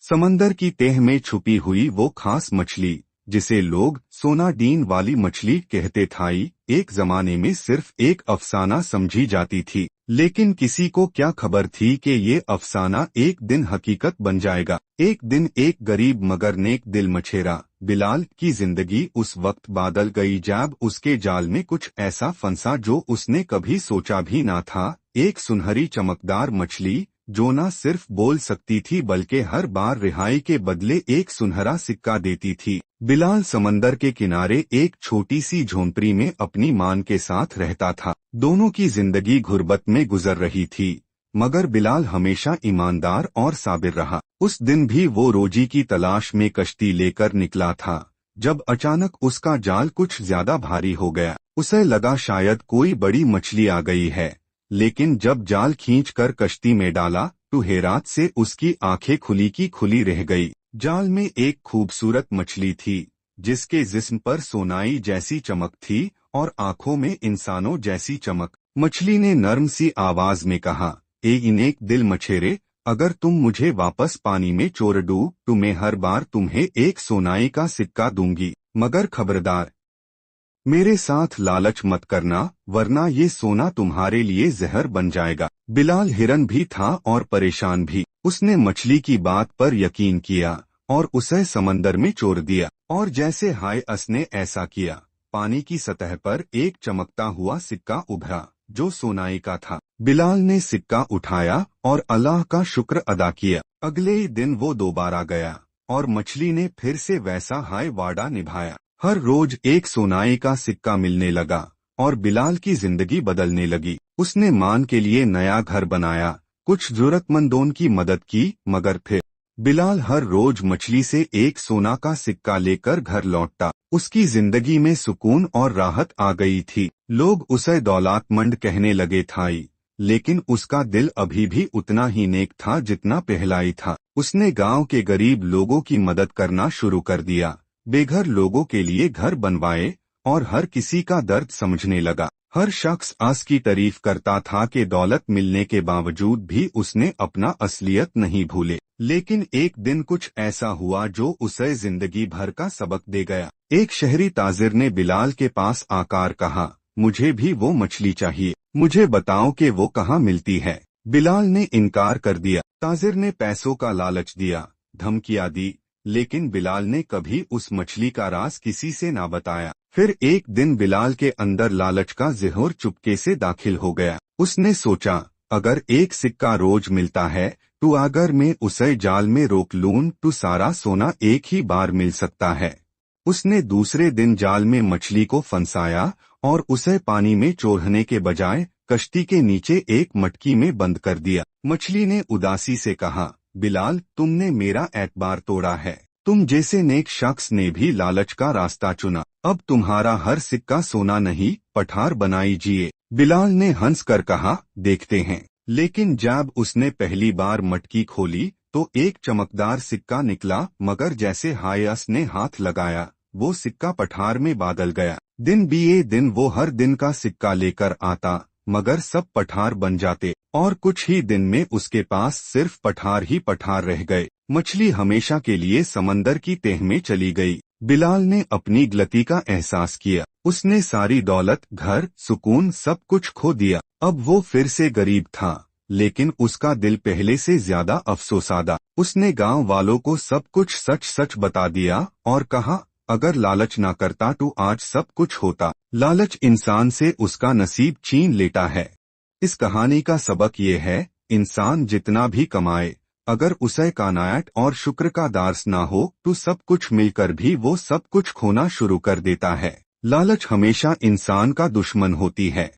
समंदर की तह में छुपी हुई वो खास मछली जिसे लोग सोनाडीन वाली मछली कहते थाई, एक जमाने में सिर्फ एक अफसाना समझी जाती थी। लेकिन किसी को क्या खबर थी कि ये अफसाना एक दिन हकीकत बन जाएगा। एक दिन एक गरीब मगर नेक दिल मछेरा बिलाल की जिंदगी उस वक्त बादल गई जब उसके जाल में कुछ ऐसा फंसा जो उसने कभी सोचा भी ना था। एक सुनहरी चमकदार मछली जो न सिर्फ बोल सकती थी बल्कि हर बार रिहाई के बदले एक सुनहरा सिक्का देती थी। बिलाल समंदर के किनारे एक छोटी सी झोंपड़ी में अपनी मां के साथ रहता था। दोनों की जिंदगी गुर्बत में गुजर रही थी, मगर बिलाल हमेशा ईमानदार और साबिर रहा। उस दिन भी वो रोजी की तलाश में कश्ती लेकर निकला था, जब अचानक उसका जाल कुछ ज्यादा भारी हो गया। उसे लगा शायद कोई बड़ी मछली आ गई है, लेकिन जब जाल खींचकर कश्ती में डाला तो हैरात से उसकी आंखें खुली की खुली रह गई। जाल में एक खूबसूरत मछली थी जिसके जिस्म पर सोनाई जैसी चमक थी और आंखों में इंसानों जैसी चमक। मछली ने नर्म सी आवाज में कहा, ए नेक दिल मछेरे, अगर तुम मुझे वापस पानी में छोड़ दो तो मैं हर बार तुम्हें एक सोनाई का सिक्का दूंगी, मगर खबरदार, मेरे साथ लालच मत करना, वरना ये सोना तुम्हारे लिए जहर बन जाएगा। बिलाल हिरन भी था और परेशान भी। उसने मछली की बात पर यकीन किया और उसे समंदर में छोड़ दिया। और जैसे हायस ने ऐसा किया, पानी की सतह पर एक चमकता हुआ सिक्का उभरा जो सोनाई का था। बिलाल ने सिक्का उठाया और अल्लाह का शुक्र अदा किया। अगले ही दिन वो दोबारा गया और मछली ने फिर से वैसा हाय वादा निभाया। हर रोज एक सोनाई का सिक्का मिलने लगा और बिलाल की जिंदगी बदलने लगी। उसने मां के लिए नया घर बनाया, कुछ जरूरतमंदों की मदद की, मगर फिर बिलाल हर रोज मछली से एक सोना का सिक्का लेकर घर लौटता। उसकी जिंदगी में सुकून और राहत आ गई थी। लोग उसे दौलतमंद कहने लगे थाई, लेकिन उसका दिल अभी भी उतना ही नेक था जितना पहला ही था। उसने गांव के गरीब लोगों की मदद करना शुरू कर दिया, बेघर लोगों के लिए घर बनवाए और हर किसी का दर्द समझने लगा। हर शख्स उसकी तारीफ करता था कि दौलत मिलने के बावजूद भी उसने अपना असलियत नहीं भूले। लेकिन एक दिन कुछ ऐसा हुआ जो उसे जिंदगी भर का सबक दे गया। एक शहरी ताजिर ने बिलाल के पास आकर कहा, मुझे भी वो मछली चाहिए, मुझे बताओ कि वो कहाँ मिलती है। बिलाल ने इनकार कर दिया। ताजिर ने पैसों का लालच दिया, धमकियां दी, लेकिन बिलाल ने कभी उस मछली का राज किसी से ना बताया। फिर एक दिन बिलाल के अंदर लालच का ज़हर चुपके से दाखिल हो गया। उसने सोचा, अगर एक सिक्का रोज मिलता है तो अगर मैं उसे जाल में रोक लूं तो सारा सोना एक ही बार मिल सकता है। उसने दूसरे दिन जाल में मछली को फंसाया और उसे पानी में छोड़ने के बजाय कश्ती के नीचे एक मटकी में बंद कर दिया। मछली ने उदासी से कहा, बिलाल, तुमने मेरा एतबार तोड़ा है। तुम जैसे नेक शख्स ने भी लालच का रास्ता चुना। अब तुम्हारा हर सिक्का सोना नहीं, पठार बनाई जिए। बिलाल ने हंस कर कहा, देखते हैं। लेकिन जब उसने पहली बार मटकी खोली तो एक चमकदार सिक्का निकला, मगर जैसे हायस ने हाथ लगाया वो सिक्का पठार में बदल गया। दिन बीए दिन वो हर दिन का सिक्का लेकर आता, मगर सब पठार बन जाते और कुछ ही दिन में उसके पास सिर्फ पठार ही पठार रह गए। मछली हमेशा के लिए समंदर की तह में चली गई। बिलाल ने अपनी गलती का एहसास किया। उसने सारी दौलत, घर, सुकून सब कुछ खो दिया। अब वो फिर से गरीब था, लेकिन उसका दिल पहले से ज्यादा अफसोसादा। उसने गांव वालों को सब कुछ सच सच बता दिया और कहा, अगर लालच ना करता तो आज सब कुछ होता। लालच इंसान से उसका नसीब छीन लेता है। इस कहानी का सबक ये है, इंसान जितना भी कमाए, अगर उसे कानायत और शुक्र का दार्स ना हो तो सब कुछ मिलकर भी वो सब कुछ खोना शुरू कर देता है। लालच हमेशा इंसान का दुश्मन होती है।